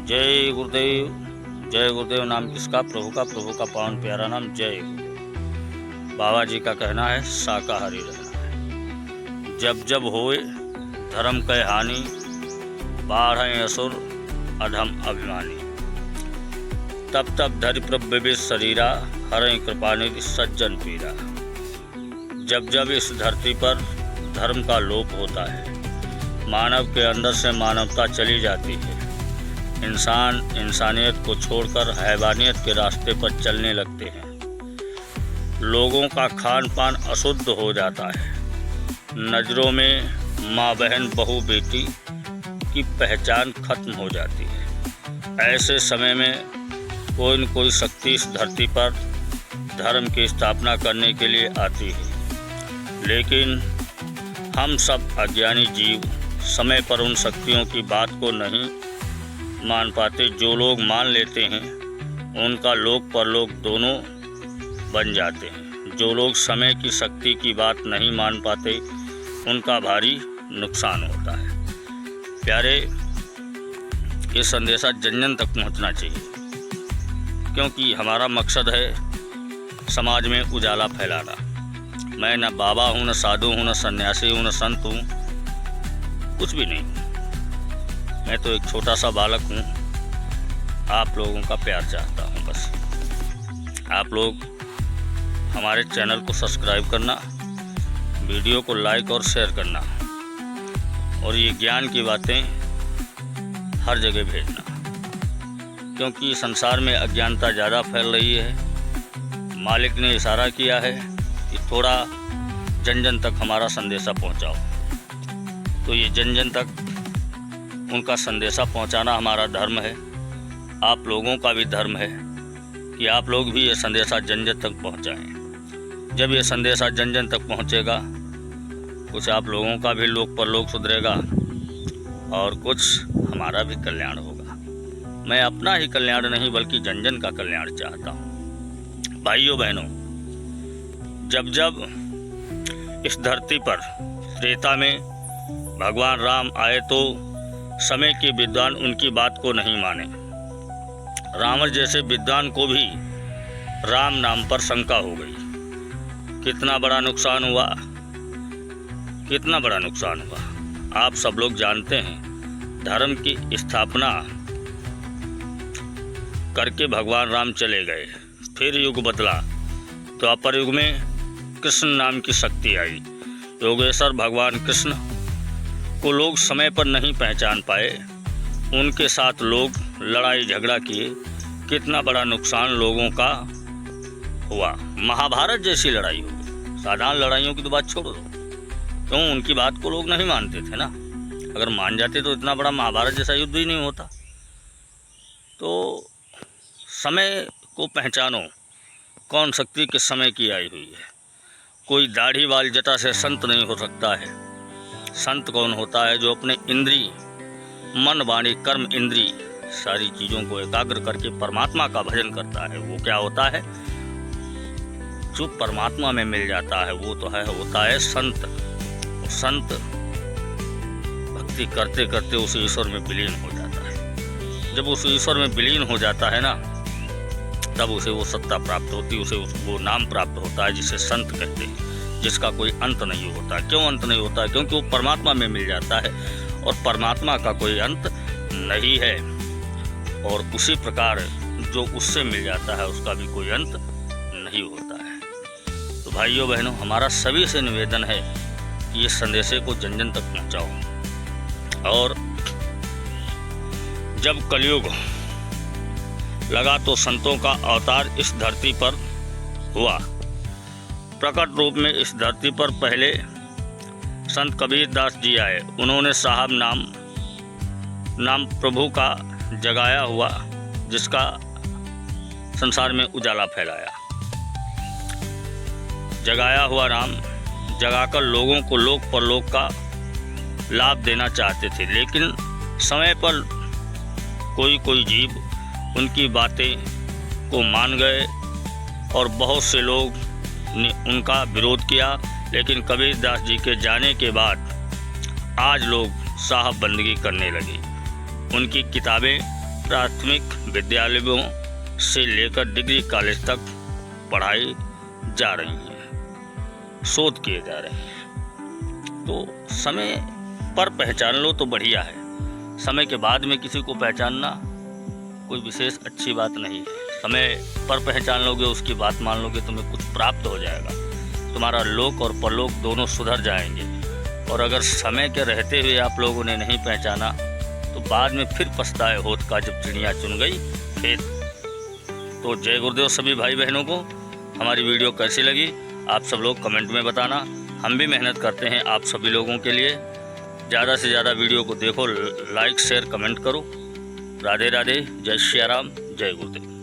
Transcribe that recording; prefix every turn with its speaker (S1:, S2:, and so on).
S1: जय गुरुदेव। जय गुरुदेव नाम किसका? प्रभु का पावन प्यारा नाम जय गुरुदेव। बाबा जी का कहना है शाकाहारी रहना है। जब जब होए धर्म कै हानि, बाढ़ असुर अधम अभिमानी। तब तब धरि प्रभवित शरीरा, हरय कृपानिधि सज्जन पीरा। जब जब इस धरती पर धर्म का लोप होता है, मानव के अंदर से मानवता चली जाती है, इंसान इंसानियत को छोड़कर हैवानियत के रास्ते पर चलने लगते हैं, लोगों का खान पान अशुद्ध हो जाता है, नज़रों में माँ बहन बहू बेटी की पहचान खत्म हो जाती है। ऐसे समय में कोई न कोई शक्ति इस धरती पर धर्म की स्थापना करने के लिए आती है, लेकिन हम सब अज्ञानी जीव समय पर उन शक्तियों की बात को नहीं मान पाते। जो लोग मान लेते हैं उनका लोक परलोक दोनों बन जाते हैं। जो लोग समय की शक्ति की बात नहीं मान पाते उनका भारी नुकसान होता है। प्यारे, ये संदेशा जन जन तक पहुंचना चाहिए, क्योंकि हमारा मकसद है समाज में उजाला फैलाना। मैं न बाबा हूँ, न साधु हूँ, न सन्यासी हूँ, न संत हूँ, कुछ भी नहीं। मैं तो एक छोटा सा बालक हूँ। आप लोगों का प्यार चाहता हूँ। बस आप लोग हमारे चैनल को सब्सक्राइब करना, वीडियो को लाइक और शेयर करना, और ये ज्ञान की बातें हर जगह भेजना, क्योंकि संसार में अज्ञानता ज़्यादा फैल रही है। मालिक ने इशारा किया है कि थोड़ा जन जन तक हमारा संदेशा पहुंचाओ। तो ये जन जन तक उनका संदेशा पहुंचाना हमारा धर्म है। आप लोगों का भी धर्म है कि आप लोग भी ये संदेशा जन जन तक पहुंचाएं। जब ये संदेशा जन जन तक पहुंचेगा, कुछ आप लोगों का भी लोक परलोक सुधरेगा और कुछ हमारा भी कल्याण होगा। मैं अपना ही कल्याण नहीं बल्कि जन जन का कल्याण चाहता हूँ। भाइयों बहनों, जब जब इस धरती पर त्रेता में भगवान राम आए तो समय के विद्वान उनकी बात को नहीं माने। रावण जैसे विद्वान को भी राम नाम पर शंका हो गई। कितना बड़ा नुकसान हुआ, कितना बड़ा नुकसान हुआ। आप सब लोग जानते हैं, धर्म की स्थापना करके भगवान राम चले गए। फिर युग बदला, द्वापर युग में कृष्ण नाम की शक्ति आई। योगेश्वर भगवान कृष्ण को लोग समय पर नहीं पहचान पाए, उनके साथ लोग लड़ाई झगड़ा किए। कितना बड़ा नुकसान लोगों का हुआ। महाभारत जैसी लड़ाई हो गई। साधारण लड़ाइयों की तो बात छोड़ दो, क्यों उनकी बात को लोग नहीं मानते थे ना। अगर मान जाते तो इतना बड़ा महाभारत जैसा युद्ध ही नहीं होता। तो समय को पहचानो, कौन शक्ति किस समय की आई हुई है। कोई दाढ़ी वाल जटा से संत नहीं हो सकता है। संत कौन होता है? जो अपने इंद्री, मन वाणी कर्म इंद्री सारी चीज़ों को एकाग्र करके परमात्मा का भजन करता है। वो क्या होता है? जो परमात्मा में मिल जाता है वो तो है होता है संत। और संत भक्ति करते करते उस ईश्वर में विलीन हो जाता है। जब उस ईश्वर में विलीन हो जाता है ना, तब उसे वो सत्ता प्राप्त होती है, उसे वो नाम प्राप्त होता है जिसे संत कहते हैं, जिसका कोई अंत नहीं होता। क्यों अंत नहीं होता? क्योंकि वो परमात्मा में मिल जाता है और परमात्मा का कोई अंत नहीं है। और उसी प्रकार जो उससे मिल जाता है उसका भी कोई अंत नहीं होता है। तो भाइयों बहनों, हमारा सभी से निवेदन है कि ये संदेशे को जन जन तक पहुँचाओ। और जब कलयुग लगा तो संतों का अवतार इस धरती पर हुआ। प्रकट रूप में इस धरती पर पहले संत कबीर दास जी आए। उन्होंने साहब नाम प्रभु का जगाया हुआ, जिसका संसार में उजाला फैलाया। जगाया हुआ नाम जगाकर लोगों को लोक परलोक का लाभ देना चाहते थे, लेकिन समय पर कोई कोई जीव उनकी बातें को मान गए और बहुत से लोग ने उनका विरोध किया। लेकिन कबीर दास जी के जाने के बाद आज लोग साहब बंदगी करने लगे। उनकी किताबें प्राथमिक विद्यालयों से लेकर डिग्री कॉलेज तक पढ़ाई जा रही हैं, शोध किए जा रहे हैं। तो समय पर पहचान लो तो बढ़िया है। समय के बाद में किसी को पहचानना कोई विशेष अच्छी बात नहीं है। समय पर पहचान लोगे, उसकी बात मान लोगे, तुम्हें कुछ प्राप्त हो जाएगा, तुम्हारा लोक और परलोक दोनों सुधर जाएंगे। और अगर समय के रहते हुए आप लोगों ने नहीं पहचाना तो बाद में फिर पछताए होत का जब चिड़िया चुन गई खेत। तो जय गुरुदेव सभी भाई बहनों को। हमारी वीडियो कैसी लगी आप सब लोग कमेंट में बताना। हम भी मेहनत करते हैं आप सभी लोगों के लिए। ज़्यादा से ज़्यादा वीडियो को देखो, लाइक शेयर कमेंट करो। राधे राधे, जय श्री राम, जय गुरुदेव।